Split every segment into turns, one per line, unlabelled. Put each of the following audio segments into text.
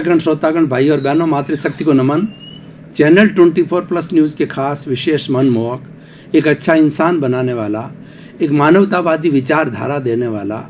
श्रोतागण, भाई और बहनों, मातृशक्ति को नमन। चैनल 24+ न्यूज़ के खास विशेष मनमोहक, एक अच्छा इंसान बनाने वाला, एक मानवतावादी विचारधारा देने वाला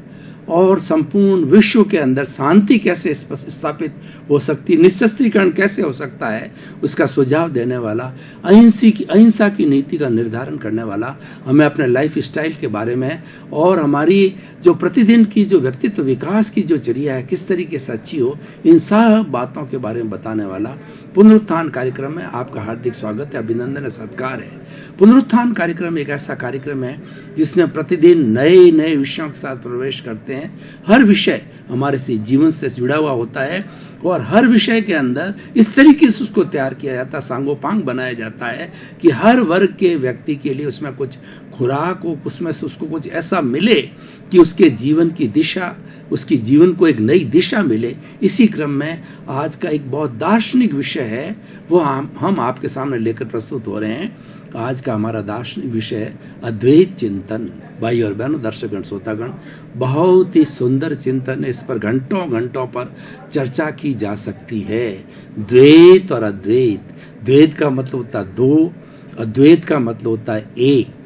और संपूर्ण विश्व के अंदर शांति कैसे स्थापित हो सकती, निशस्त्रीकरण कैसे हो सकता है, उसका सुझाव देने वाला, अहिंसा की नीति का निर्धारण करने वाला, हमें अपने लाइफ स्टाइल के बारे में और हमारी जो प्रतिदिन की जो व्यक्तित्व विकास की जो चर्या है किस तरीके से अच्छी हो, इन सब बातों के बारे में बताने वाला पुनरुत्थान कार्यक्रम में आपका हार्दिक स्वागत है, अभिनंदन है, सत्कार है। पुनरुत्थान कार्यक्रम एक ऐसा कार्यक्रम है जिसमें प्रतिदिन नए नए विषयों के साथ प्रवेश करते हैं। हर विषय हमारे से जीवन से जुड़ा हुआ होता है और हर विषय के अंदर इस तरीके से उसको तैयार किया जाता है, सांगोपांग बनाया जाता है कि हर वर्ग के व्यक्ति के लिए उसमें कुछ खुराक हो, उसमें से उसको कुछ ऐसा मिले कि उसके जीवन की दिशा, उसकी जीवन को एक नई दिशा मिले। इसी क्रम में आज का एक बहुत दार्शनिक विषय है, वो हम आपके सामने लेकर प्रस्तुत हो रहे हैं। आज का हमारा दार्शनिक विषय है अद्वैत चिंतन। भाई और बहनों, दर्शकगण, श्रोतागण, बहुत ही सुंदर चिंतन है, इस पर घंटों घंटों पर चर्चा की जा सकती है। द्वैत और अद्वैत, द्वैत का मतलब होता है दो, अद्वैत का मतलब होता है एक।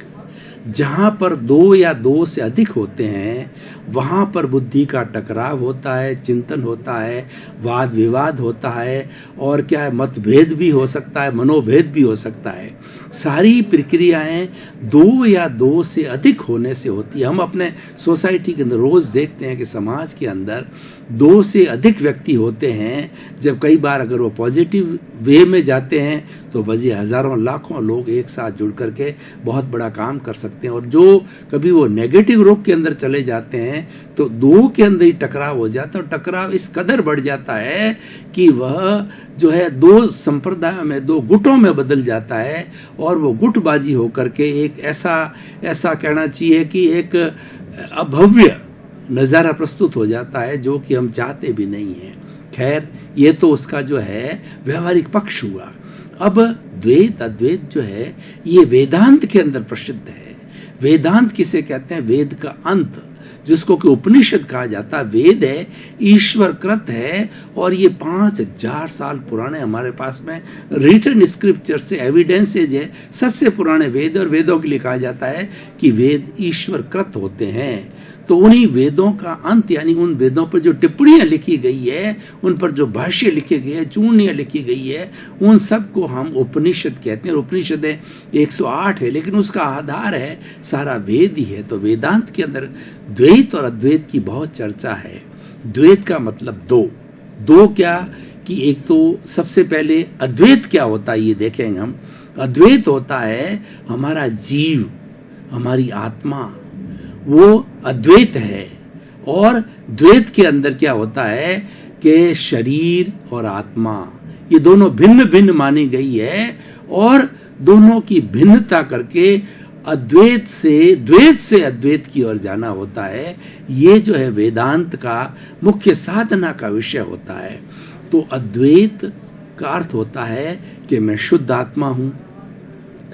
जहां पर दो या दो से अधिक होते हैं वहां पर बुद्धि का टकराव होता है, चिंतन होता है, वाद विवाद होता है और क्या है, मतभेद भी हो सकता है, मनोभेद भी हो सकता है। सारी प्रक्रियाएं दो या दो से अधिक होने से होती है। हम अपने सोसाइटी के अंदर रोज देखते हैं कि समाज के अंदर दो से अधिक व्यक्ति होते हैं। जब कई बार अगर वो पॉजिटिव वे में जाते हैं तो बजे हजारों लाखों लोग एक साथ जुड़ करके बहुत बड़ा काम कर सकते हैं, और जो कभी वो नेगेटिव रुख के अंदर चले जाते हैं तो दो के अंदर ही टकराव हो जाता है, और टकराव इस कदर बढ़ जाता है कि वह जो है दो संप्रदायों में, दो गुटों में बदल जाता है, और वो गुटबाजी होकर के एक ऐसा कहना चाहिए कि एक अभव्य नज़ारा प्रस्तुत हो जाता है जो कि हम चाहते भी नहीं हैं। खैर, ये तो उसका जो है व्यवहारिक पक्ष हुआ। अब द्वैत अद्वैत जो है ये वेदांत के अंदर प्रसिद्ध है। वेदांत किसे कहते हैं? वेद का अंत, जिसको कि उपनिषद कहा जाता है। वेद है, ईश्वर कृत है, और ये 5000 साल पुराने हमारे पास में रिटन स्क्रिप्चर से एविडेंसेज है। सबसे पुराने वेद, और वेदों के लिए कहा जाता है कि वेद ईश्वर कृत होते हैं। तो उन्हीं वेदों का अंत, यानी उन वेदों पर जो टिप्पणियां लिखी गई है, उन पर जो भाष्य लिखे गए हैं, चूर्णियां लिखी गई है, उन सब को हम उपनिषद कहते हैं। उपनिषद 108 है, लेकिन उसका आधार है सारा वेद ही है। तो वेदांत के अंदर द्वैत और अद्वैत की बहुत चर्चा है। द्वैत का मतलब दो। दो क्या कि एक तो सबसे पहले अद्वैत क्या होता है ये देखेंगे हम। अद्वैत होता है हमारा जीव, हमारी आत्मा, वो अद्वैत है। और द्वैत के अंदर क्या होता है कि शरीर और आत्मा ये दोनों भिन्न भिन्न मानी गई है, और दोनों की भिन्नता करके द्वैत से अद्वैत की ओर जाना होता है। ये जो है वेदांत का मुख्य साधना का विषय होता है। तो अद्वैत का अर्थ होता है कि मैं शुद्ध आत्मा हूं।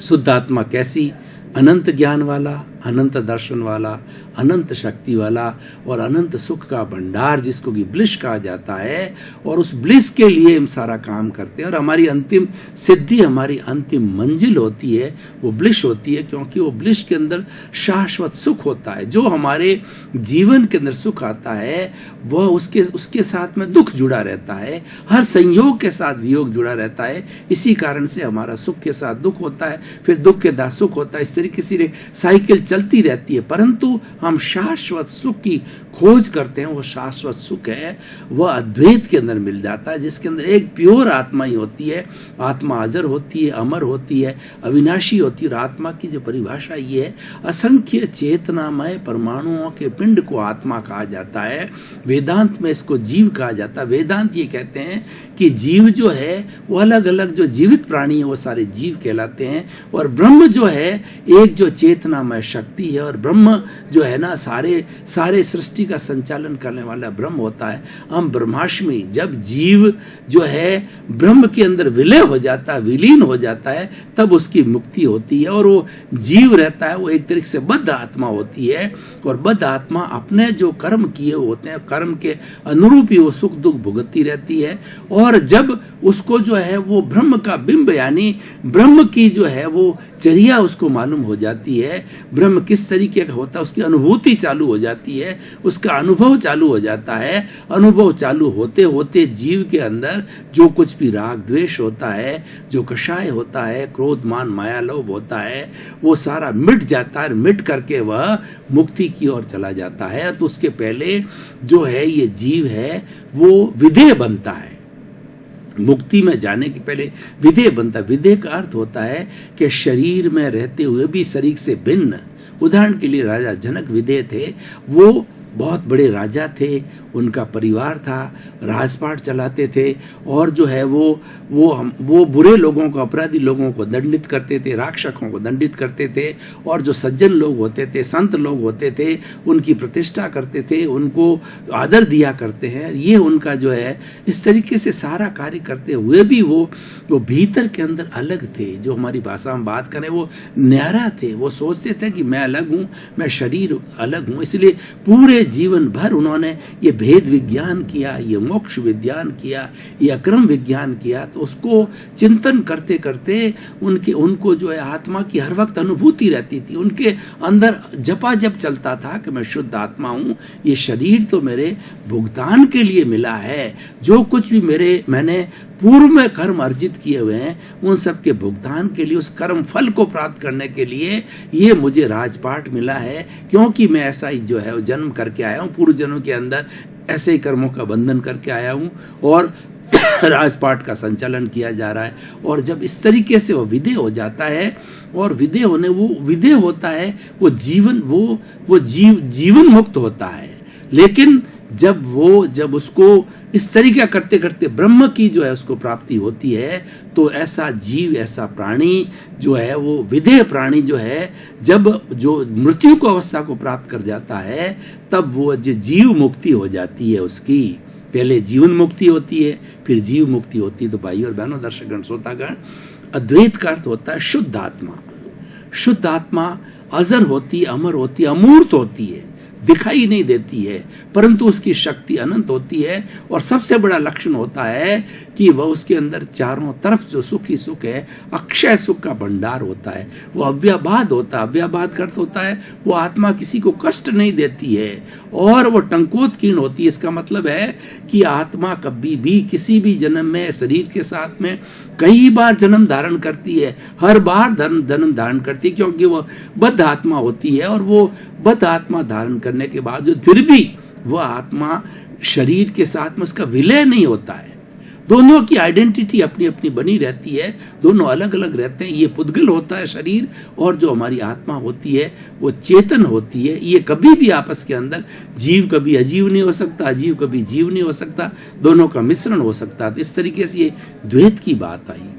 शुद्ध आत्मा कैसी? अनंत ज्ञान वाला, अनंत दर्शन वाला, अनंत शक्ति वाला और अनंत सुख का भंडार, जिसको कि ब्लिस कहा जाता है। और उस ब्लिस के लिए हम सारा काम करते हैं, और हमारी अंतिम सिद्धि, हमारी अंतिम मंजिल होती है वो ब्लिस होती है, क्योंकि वो ब्लिस के अंदर शाश्वत सुख होता है। जो हमारे जीवन के अंदर सुख आता है वह उसके साथ में दुख जुड़ा रहता है, हर संयोग के साथ वियोग जुड़ा रहता है। इसी कारण से हमारा सुख के साथ दुख होता है, फिर दुख के साथ सुख होता है। इस तरीके से साइकिल चलती रहती है, परंतु हम शाश्वत सुख की खोज करते हैं। वो शाश्वत सुख है वह अद्वैत के अंदर मिल जाता है, जिसके अंदर एक प्योर आत्मा ही होती है। आत्मा अजर होती है, अमर होती है, अविनाशी होती है। और आत्मा की जो परिभाषा ये है, असंख्य चेतनामय परमाणुओं के पिंड को आत्मा कहा जाता है। वेदांत में इसको जीव कहा जाता है। वेदांत ये कहते हैं कि जीव जो है वो अलग अलग जो जीवित प्राणी है वो सारे जीव कहलाते हैं, और ब्रह्म जो है एक जो चेतनामय शक्ति है और ब्रह्म जो है ना सारे सृष्टि का संचालन करने वाला ब्रह्म होता है। हम ब्रह्माष्टमी, जब जीव जो है ब्रह्म के अंदर विलय हो जाता है, विलीन हो जाता है, तब उसकी मुक्ति होती है और वो जीव रहता है, वो एक तरीके से बद्ध आत्मा होती है और बद्ध आत्मा अपने जो कर्म किए होते हैं, कर्म के अनुरूप ही वो सुख दुख भुगतती रहती है। और जब उसको जो है वो ब्रह्म का बिंब यानी ब्रह्म की जो है वो चर्या उसको मालूम हो जाती है, ब्रह्म किस तरीके का होता है, उसकी अनुभूति चालू हो जाती है, उसका अनुभव चालू हो जाता है। अनुभव चालू होते होते जीव के अंदर जो कुछ भी राग द्वेष होता है, जो कषाय होता है, क्रोध मान माया लोभ होता है, वो सारा मिट जाता है। मिट करके वह मुक्ति की ओर चला जाता है। तो उसके पहले जो है ये जीव है वो विधेय बनता है। मुक्ति में जाने के पहले विधेय बनता है। विधेय का अर्थ होता है कि शरीर में रहते हुए भी शरीर से भिन्न। उदाहरण के लिए राजा जनक विधेय थे, वो बहुत बड़े राजा थे, उनका परिवार था, राजपाट चलाते थे और जो है वो बुरे लोगों को, अपराधी लोगों को दंडित करते थे, राक्षसों को दंडित करते थे और जो सज्जन लोग होते थे, संत लोग होते थे, उनकी प्रतिष्ठा करते थे, उनको आदर दिया करते हैं। ये उनका जो है इस तरीके से सारा कार्य करते हुए भी वो भीतर के अंदर अलग थे। जो हमारी भाषा में बात करें वो न्यारा थे। वो सोचते थे कि मैं अलग हूँ, मैं शरीर अलग हूँ। इसलिए पूरे जीवन भर उन्होंने ये भेद विज्ञान किया, ये मोक्ष विज्ञान किया, ये अक्रम विज्ञान किया। तो उसको चिंतन करते करते उनको जो है आत्मा की हर वक्त अनुभूति रहती थी। उनके अंदर जपा जप चलता था कि मैं शुद्ध आत्मा हूँ, ये शरीर तो मेरे भुगतान के लिए मिला है। जो कुछ भी मैंने पूर्व में कर्म अर्जित किए हुए हैं उन सब के भुगतान के लिए, उस कर्म फल को प्राप्त करने के लिए ये मुझे राजपाट मिला है, क्योंकि मैं ऐसा ही जो है जन्म करके आया हूँ, पूर्व जन्म के अंदर ऐसे ही कर्मों का बंधन करके आया हूँ और राजपाट का संचालन किया जा रहा है। और जब इस तरीके से वो विधेय हो जाता है और विधेय होता है, वो जीवन मुक्त होता है। लेकिन जब उसको इस तरीका करते करते ब्रह्म की जो है उसको प्राप्ति होती है, तो ऐसा जीव, ऐसा प्राणी जो है वो विधेय प्राणी जो है, जब जो मृत्यु को अवस्था को प्राप्त कर जाता है, तब वो जो जीव मुक्ति हो जाती है उसकी। पहले जीवन मुक्ति होती है, फिर जीव मुक्ति होती है। तो भाई और बहनों, दर्शकगण, श्रोतागण, अद्वैत का अर्थ होता है शुद्ध आत्मा। शुद्ध आत्मा अजर होती है, अमर होती है, अमूर्त होती है, दिखाई नहीं देती है, परंतु उसकी शक्ति अनंत होती है। और सबसे बड़ा लक्षण होता है कि वह उसके अंदर चारों तरफ जो सुख ही सुख है, अक्षय सुख का भंडार होता है। वो अव्याबाद होता है। अव्याबाद का अर्थ होता है वो आत्मा किसी को कष्ट नहीं देती है और वो टंकोत्कीर्ण होती है। इसका मतलब है कि आत्मा कभी भी किसी भी जन्म में शरीर के साथ में कई बार जन्म धारण करती है, हर बार जन्म धारण करती है, क्योंकि वो बद्ध आत्मा होती है। और वो बद्ध आत्मा धारण करने के बाद फिर भी वह आत्मा शरीर के साथ में उसका विलय नहीं होता है। दोनों की आइडेंटिटी अपनी अपनी बनी रहती है, दोनों अलग अलग रहते हैं। ये पुद्गल होता है शरीर, और जो हमारी आत्मा होती है वो चेतन होती है। ये कभी भी आपस के अंदर, जीव कभी अजीव नहीं हो सकता, अजीव कभी जीव नहीं हो सकता, दोनों का मिश्रण हो सकता है। तो इस तरीके से ये द्वैत की बात आई,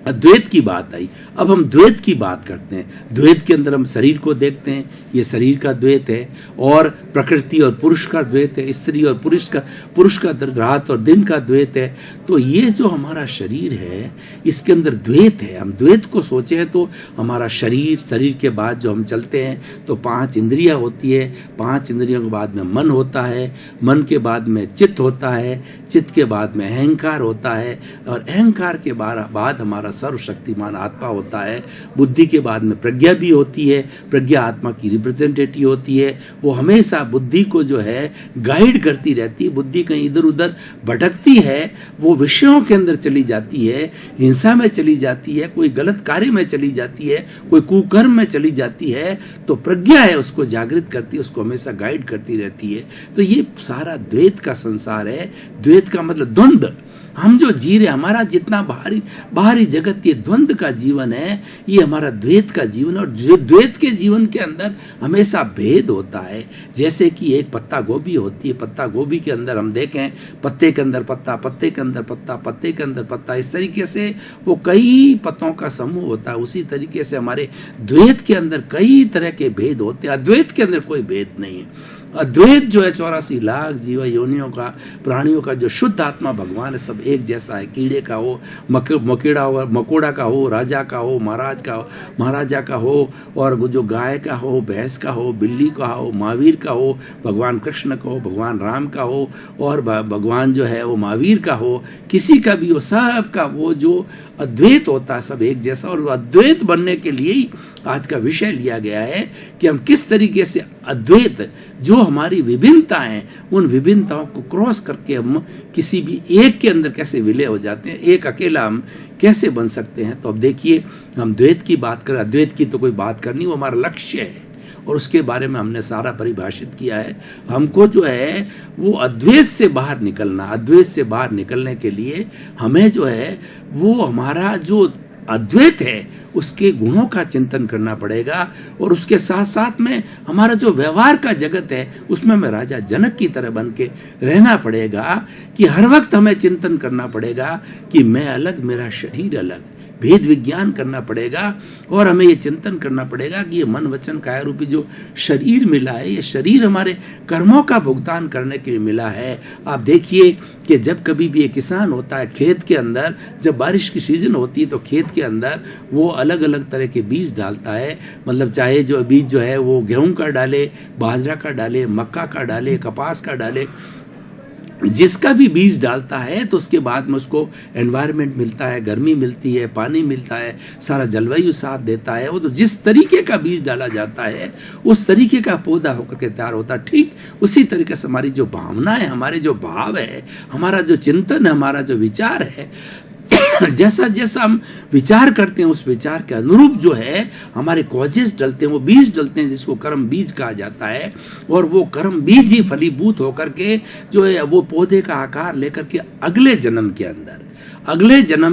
अद्वैत की बात आई। अब हम द्वैत की बात करते हैं। द्वैत के अंदर हम शरीर को देखते हैं, ये शरीर का द्वैत है, और प्रकृति और पुरुष का द्वैत है, स्त्री और पुरुष का रात और दिन का द्वैत है। तो ये जो हमारा शरीर है इसके अंदर द्वैत है। हम द्वैत को सोचे तो हमारा शरीर के बाद जो हम चलते हैं तो 5 इंद्रियां होती है, 5 इंद्रियों के बाद में मन होता है, मन के बाद में चित्त होता है, चित्त के बाद में अहंकार होता है, और अहंकार के बाद हमारा सर्वशक्तिमान आत्मा होता है। बुद्धि के बाद में प्रज्ञा भी होती है, प्रज्ञा आत्मा की रिप्रेजेंटेटिव होती है। वो हमेशा बुद्धि को जो है गाइड करती रहती है। बुद्धि कहीं इधर उधर भटकती है, वो विषयों के अंदर चली जाती है, हिंसा में चली जाती है, कोई गलत कार्य में चली जाती है, कोई कुकर्म में चली जाती है, तो प्रज्ञा है उसको जागृत करती है, उसको हमेशा गाइड करती रहती है। तो ये सारा द्वैत का संसार है। द्वैत का मतलब द्वंद्व। हम जो जी रहे, हमारा जितना बाहरी जगत, ये द्वंद्व का जीवन है, ये हमारा द्वैत का जीवन है। और जो द्वैत के जीवन के अंदर हमेशा भेद होता है। जैसे कि एक पत्ता गोभी होती है, पत्ता गोभी के अंदर हम देखें, पत्ते के अंदर पत्ता, पत्ते के अंदर पत्ता, पत्ते के अंदर पत्ता, इस तरीके से वो कई पत्तों का समूह होता है। उसी तरीके से हमारे द्वैत के अंदर कई तरह के भेद होते हैं। अद्वैत के अंदर कोई भेद नहीं है। अद्वैत जो है 84 लाख जीव योनियों का, प्राणियों का जो शुद्ध आत्मा भगवान है, सब एक जैसा है। कीड़े का हो, मकोड़ा का हो, राजा का हो, महाराज का हो, महाराजा का हो, और जो गाय का हो, भैंस का हो, बिल्ली का हो, महावीर का हो, भगवान कृष्ण का हो, भगवान राम का हो, और भगवान जो है वो महावीर का हो, किसी का भी हो, सब का वो जो अद्वैत होता है सब एक जैसा। और अद्वैत बनने के लिए ही आज का विषय लिया गया है कि हम किस तरीके से अद्वैत, जो हमारी विभिन्नताएं हैं, उन विभिन्नताओं को क्रॉस करके हम किसी भी एक के अंदर कैसे विलय हो जाते हैं, एक अकेला हम कैसे बन सकते हैं। तो अब देखिए, हम द्वैत की बात करें, अद्वैत की तो कोई बात करनी, वो हमारा लक्ष्य है और उसके बारे में हमने सारा परिभाषित किया है। हमको जो है वो अद्वैत से बाहर निकलना, अद्वैत से बाहर निकलने के लिए हमें जो है वो हमारा जो अद्वैत है उसके गुणों का चिंतन करना पड़ेगा। और उसके साथ साथ में हमारा जो व्यवहार का जगत है उसमें हमें राजा जनक की तरह बन के रहना पड़ेगा कि हर वक्त हमें चिंतन करना पड़ेगा कि मैं अलग, मेरा शरीर अलग, भेद विज्ञान करना पड़ेगा। और हमें ये चिंतन करना पड़ेगा कि ये मन वचन काया रूपी जो शरीर मिला है, ये शरीर हमारे कर्मों का भुगतान करने के लिए मिला है। आप देखिए कि जब कभी भी एक किसान होता है खेत के अंदर, जब बारिश की सीजन होती है तो खेत के अंदर वो अलग अलग तरह के बीज डालता है। मतलब चाहे जो बीज जो है वो गेहूं का डाले, बाजरा का डाले, मक्का का डाले, कपास का डाले, जिसका भी बीज डालता है तो उसके बाद में उसको एनवायरनमेंट मिलता है, गर्मी मिलती है, पानी मिलता है, सारा जलवायु साथ देता है। वो तो जिस तरीके का बीज डाला जाता है उस तरीके का पौधा होकर के तैयार होता है। ठीक उसी तरीके से हमारी जो भावना है, हमारे जो भाव है, हमारा जो चिंतन है, हमारा जो विचार है, जैसा जैसा हम विचार करते हैं उस विचार के अनुरूप जो है हमारे कॉजेस डलते हैं, वो बीज डलते हैं, जिसको कर्म बीज कहा जाता है। और वो कर्म बीज ही फलीभूत होकर के जो है वो पौधे का आकार लेकर के अगले जन्म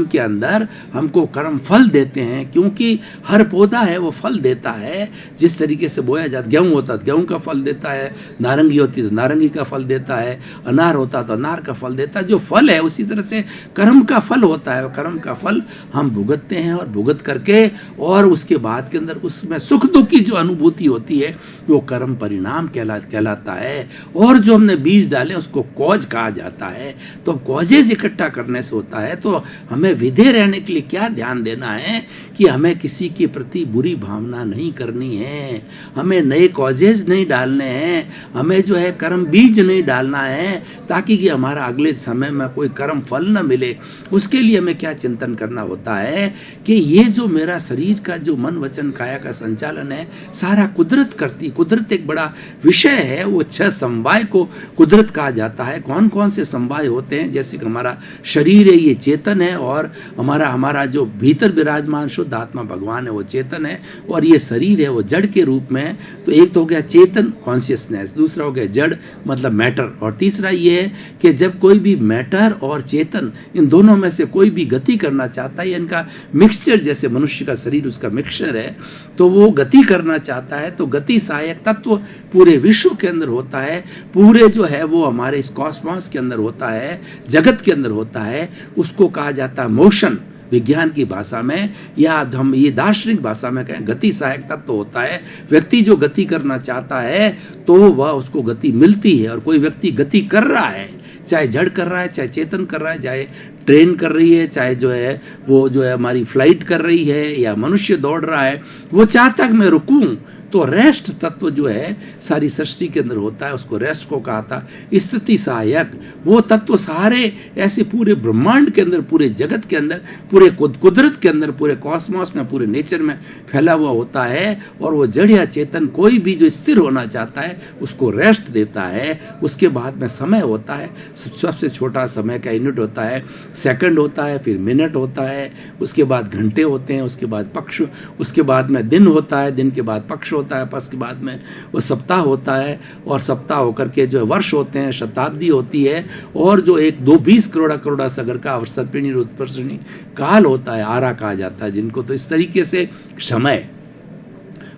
के अंदर हमको कर्म फल देते हैं। क्योंकि हर पौधा है वो फल देता है। जिस तरीके से बोया जाता, गेहूं होता है गेहूं का फल देता है, नारंगी होती है तो नारंगी का फल देता है, अनार होता है तो अनार का फल देता है। जो फल है उसी तरह से कर्म का फल होता है। कर्म का फल हम भुगतते हैं और भुगत करके, और उसके बाद के अंदर उसमें सुख दुख की जो अनुभूति होती है वो कर्म परिणाम कहलाता है। और जो हमने बीज डाले उसको कॉज कहा जाता है। तो कॉजेज इकट्ठा करने से होता है। तो हमें विधेय रहने के लिए क्या ध्यान देना है कि हमें किसी के प्रति बुरी भावना नहीं करनी है, हमें नए कॉजेज नहीं डालने हैं, हमें जो है कर्म बीज नहीं डालना है, ताकि कि हमारा अगले समय में कोई कर्म फल न मिले। उसके लिए हमें क्या चिंतन करना होता है कि ये जो मेरा शरीर का जो मन वचन काया का संचालन है सारा कुदरत करती। कुदरत एक बड़ा विषय है। वो 6 समवाय को कुदरत कहा जाता है। कौन कौन से समवाय होते हैं? जैसे कि हमारा शरीर है, ये चेतन है, और हमारा जो भीतर विराजमान शुद्ध आत्मा भगवान है वो चेतन है, और ये शरीर है वो जड़ के रूप में है। तो एक तो हो गया चेतन कॉन्शियसनेस, दूसरा हो गया जड़ मतलब मैटर, और तीसरा ये है कि जब कोई भी मैटर और चेतन इन दोनों में से कोई भी गति करना चाहता है, इनका मिक्सचर, जैसे मनुष्य का शरीर उसका मिक्सचर है, तो वो गति करना चाहता है तो गति सहायक तत्व पूरे विश्व के अंदर होता है, पूरे जो है वो हमारे इस कॉस्मॉस के अंदर होता है, जगत के अंदर होता है। उसको कहा जाता है मोशन विज्ञान की भाषा में, या हम ये दार्शनिक भाषा में कहें गति सहायक तत्व होता है। व्यक्ति जो गति करना चाहता है तो वह उसको गति मिलती है। और कोई व्यक्ति गति कर रहा है, चाहे जड़ कर रहा है, चाहे चेतन कर रहा है, चाहे ट्रेन कर रही है, चाहे जो है वो जो है हमारी फ्लाइट कर रही है, या मनुष्य दौड़ रहा है, वो चाहता है कि मैं रुकूं। तो रेस्ट तत्व जो है सारी सृष्टि के अंदर होता है, उसको रेस्ट को कहा था। स्थिति सहायक वो तत्व सारे ऐसे पूरे ब्रह्मांड के अंदर, पूरे जगत के अंदर, पूरे कुदरत के अंदर, पूरे कॉस्मॉस में, पूरे नेचर में फैला हुआ होता है। और वो जड़ या चेतन कोई भी जो स्थिर होना चाहता है उसको रेस्ट देता है। उसके बाद में समय होता है, सबसे छोटा समय का यूनिट होता है सेकंड होता है, फिर मिनट होता है, उसके बाद घंटे होते हैं, उसके बाद पक्ष, उसके बाद में दिन होता है, दिन के बाद पक्ष होता है, पक्ष के बाद में वो सप्ताह होता है, और सप्ताह होकर के जो वर्ष होते हैं, शताब्दी होती है, और जो 1-2-20 करोड़ा सागर का अवसर्पिणी उत्पर्षणी काल होता है, आरा कहा जाता है जिनको। तो इस तरीके से समय,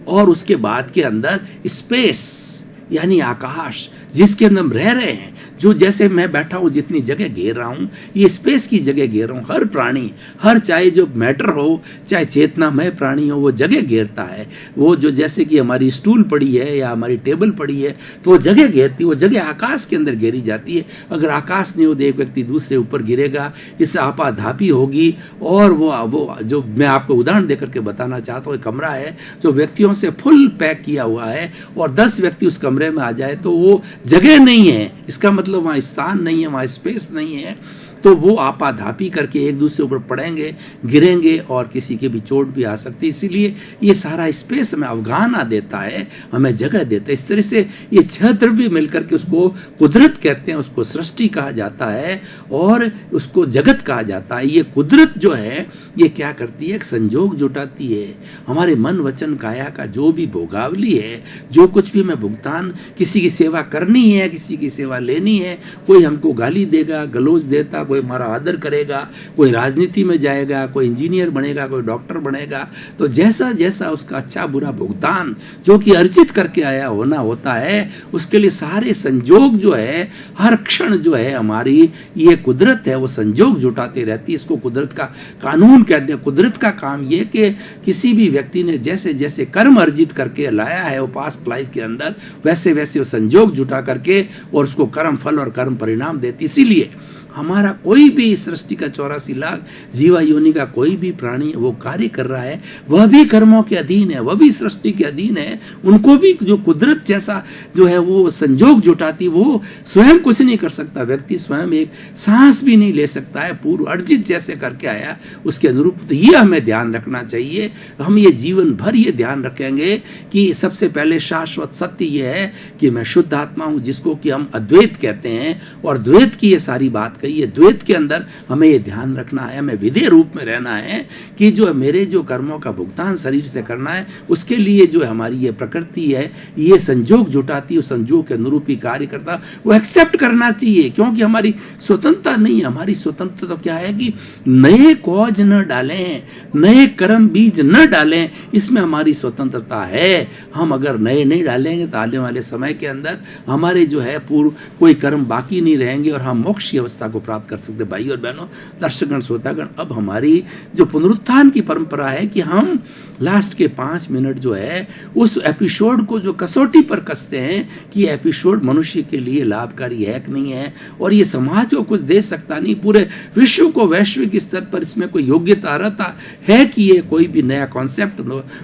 और उसके बाद के अंदर स्पेस यानी आकाश जिसके अंदर हम रह रहे हैं, जो जैसे मैं बैठा हूं, जितनी जगह घेर रहा हूं, ये स्पेस की जगह घेर रहा हूं। हर प्राणी, हर चाहे जो मैटर हो, चाहे चेतनामय प्राणी हो, वो जगह घेरता है। वो जो जैसे कि हमारी स्टूल पड़ी है या हमारी टेबल पड़ी है, तो वो जगह घेरती है, वो जगह आकाश के अंदर घेरी जाती है। अगर आकाश नहीं हो तो एक व्यक्ति दूसरे ऊपर गिरेगा, इससे आपाधापी होगी। और वो जो मैं आपको उदाहरण देकर के बताना चाहता हूँ, कमरा है जो व्यक्तियों से फुल पैक किया हुआ है, और 10 व्यक्ति उस कमरे में आ जाए तो वो जगह नहीं है, इसका मतलब वहां स्थान नहीं है, वहां स्पेस नहीं है। तो वो आपाधापी करके एक दूसरे ऊपर पड़ेंगे, गिरेंगे, और किसी के भी चोट भी आ सकती है। इसीलिए ये सारा स्पेस हमें अवगाहना देता है, हमें जगह देता है। इस तरह से ये 6 द्रव्य मिलकर के उसको कुदरत कहते हैं, उसको सृष्टि कहा जाता है, और उसको जगत कहा जाता है। ये कुदरत जो है ये क्या करती है, एक संजोग जुटाती है। हमारे मन वचन काया का जो भी भोगावली है, जो कुछ भी हमें भुगतान, किसी की सेवा करनी है, किसी की सेवा लेनी है, कोई हमको गाली देगा, गलौज देता, कोई हमारा आदर करेगा, कोई राजनीति में जाएगा, कोई इंजीनियर बनेगा, कोई डॉक्टर बनेगा, तो जैसा जैसा उसका अच्छा बुरा भुगतान जो कि अर्जित करके आया होना होता है, उसके लिए सारे संजोग जो है, हर क्षण जो है हमारी ये कुदरत है, वो संजोग जुटाती रहती है। इसको कुदरत का कानून कहते हैं। कुदरत का काम ये कि किसी भी व्यक्ति ने जैसे जैसे कर्म अर्जित करके लाया है वो पास्ट लाइफ के अंदर, वैसे वैसे वो संजोग जुटा करके और उसको कर्म फल और कर्म परिणाम देती। इसीलिए हमारा कोई भी सृष्टि का 84 लाख जीवा योनि का कोई भी प्राणी वो कार्य कर रहा है, वह भी कर्मों के अधीन है, वह भी सृष्टि के अधीन है। उनको भी जो कुदरत जैसा जो है वो संजोग जुटाती, वो स्वयं कुछ नहीं कर सकता। व्यक्ति स्वयं एक सांस भी नहीं ले सकता है, पूर्व अर्जित जैसे करके आया उसके अनुरूप। तो ये हमें ध्यान रखना चाहिए। हम ये जीवन भर ये ध्यान रखेंगे कि सबसे पहले शाश्वत सत्य ये है कि मैं शुद्ध आत्मा हूं, जिसको कि हम अद्वैत कहते हैं, और द्वैत की ये सारी बात ये द्वैत के अंदर हमें ये ध्यान रखना है, हमें विधेय रूप में रहना है कि जो मेरे जो कर्मों का भुगतान शरीर से करना है, उसके लिए जो हमारी ये प्रकृति है ये संजोग जुटाती है, संजोग के अनुरूप ही कार्य करता, वो एक्सेप्ट करना चाहिए। क्योंकि हमारी स्वतंत्रता नहीं है। हमारी स्वतंत्रता तो क्या है कि नए कॉज न डालें, नए कर्म बीज न डालें, इसमें हमारी स्वतंत्रता है। हम अगर नए नहीं डालेंगे तो आने वाले समय के अंदर हमारे जो है पूर्व कोई कर्म बाकी नहीं रहेंगे और हम मोक्ष की अवस्था को प्राप्त कर सकते। भाई और बहनों, दर्शकगण, श्रोतागण, अब हमारी जो पुनरुत्थान की परंपरा है कि हम लास्ट के 5 मिनट जो है उस एपिसोड को जो कसौटी पर कसते हैं कि एपिसोड मनुष्य के लिए लाभकारी है कि नहीं है, और ये समाज को कुछ दे सकता नहीं, पूरे विश्व को वैश्विक स्तर पर इसमें कोई योग्यता रहता है कि ये कोई भी नया कॉन्सेप्ट,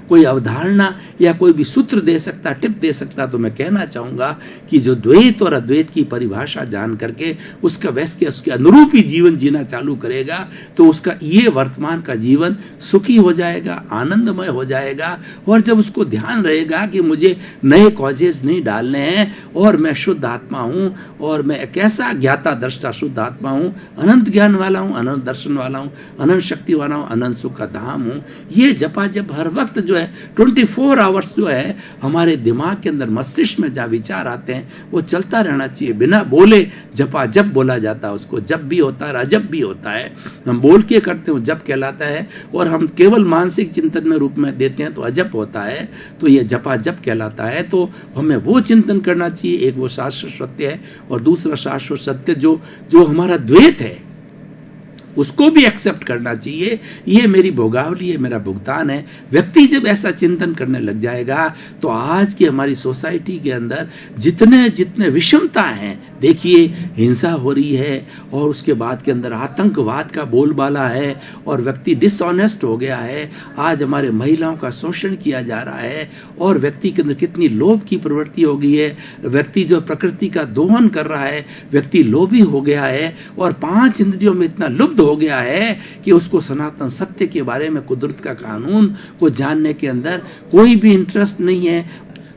कोई अवधारणा या कोई भी सूत्र दे सकता, टिप दे सकता, तो मैं कहना चाहूंगा कि जो द्वैत और अद्वैत की परिभाषा जान करके उसका वैसे उसके अनुरूप ही जीवन जीना चालू करेगा, तो उसका ये वर्तमान का जीवन सुखी हो जाएगा, आनंदमय हो जाएगा। और जब उसको ध्यान रहेगा कि मुझे नए कॉजेस नहीं डालने हैं, और मैं शुद्ध आत्मा हूं, और मैं कैसा ज्ञाता दृष्टा शुद्ध आत्मा हूं, अनंत ज्ञान वाला हूं, अनंत दर्शन वाला हूं, अनंत शक्ति वाला हूं, अनंत सुख का धाम हूं, ये जपा जब हर वक्त जो है 24 आवर्स जो है हमारे दिमाग के अंदर, मस्तिष्क में जहाँ विचार आते हैं वो चलता रहना चाहिए। बिना बोले जपा जब बोला जाता है, उसको जब भी होता है, अजब भी होता है। हम बोल के करते हो जब कहलाता है, और हम केवल मानसिक चिंतन में रूप में देते हैं तो अजब होता है। तो ये जपा जब कहलाता है। तो हमें वो चिंतन करना चाहिए, एक वो शाश्वत सत्य है, और दूसरा शाश्वत सत्य जो हमारा द्वैत है उसको भी एक्सेप्ट करना चाहिए। ये मेरी भोगावली है, मेरा भुगतान है। व्यक्ति जब ऐसा चिंतन करने लग जाएगा तो आज की हमारी सोसाइटी के अंदर जितने जितने विषमता हैं, देखिए हिंसा हो रही है, और उसके बाद के अंदर आतंकवाद का बोलबाला है, और व्यक्ति डिसऑनेस्ट हो गया है। आज हमारे महिलाओं का शोषण किया जा रहा है, और व्यक्ति के अंदर कितनी लोभ की प्रवृत्ति हो गई है। व्यक्ति जो प्रकृति का दोहन कर रहा है, व्यक्ति लोभी हो गया है, और 5 इंद्रियों में इतना लुब्ध हो गया है कि उसको सनातन सत्य के बारे में, कुदरत का कानून को जानने के अंदर कोई भी इंटरेस्ट नहीं है।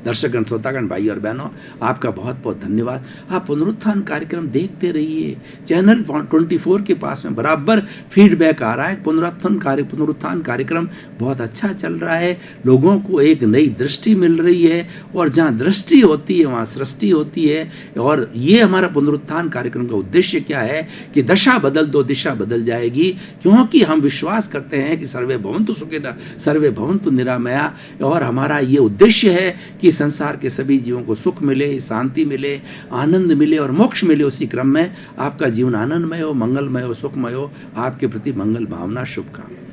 दर्शकगण, श्रोतागण, भाई और बहनों, आपका बहुत बहुत धन्यवाद। आप पुनरुत्थान कार्यक्रम देखते रहिए। चैनल 24 के पास में बराबर फीडबैक आ रहा है। पुनरुत्थान कार्यक्रम बहुत अच्छा चल रहा है। लोगों को एक नई दृष्टि मिल रही है, और जहाँ दृष्टि होती है वहाँ सृष्टि होती है। और ये हमारा पुनरुत्थान कार्यक्रम का उद्देश्य क्या है कि दशा बदल दो, दिशा बदल जाएगी, क्योंकि हम विश्वास करते हैं कि सर्वे भवन्तु सुखिनः सर्वे भवन्तु निरामया। और हमारा ये उद्देश्य है कि संसार के सभी जीवों को सुख मिले, शांति मिले, आनंद मिले और मोक्ष मिले। उसी क्रम में आपका जीवन आनंदमय हो, मंगलमय हो, सुखमय हो। आपके प्रति मंगल भावना, शुभकामना।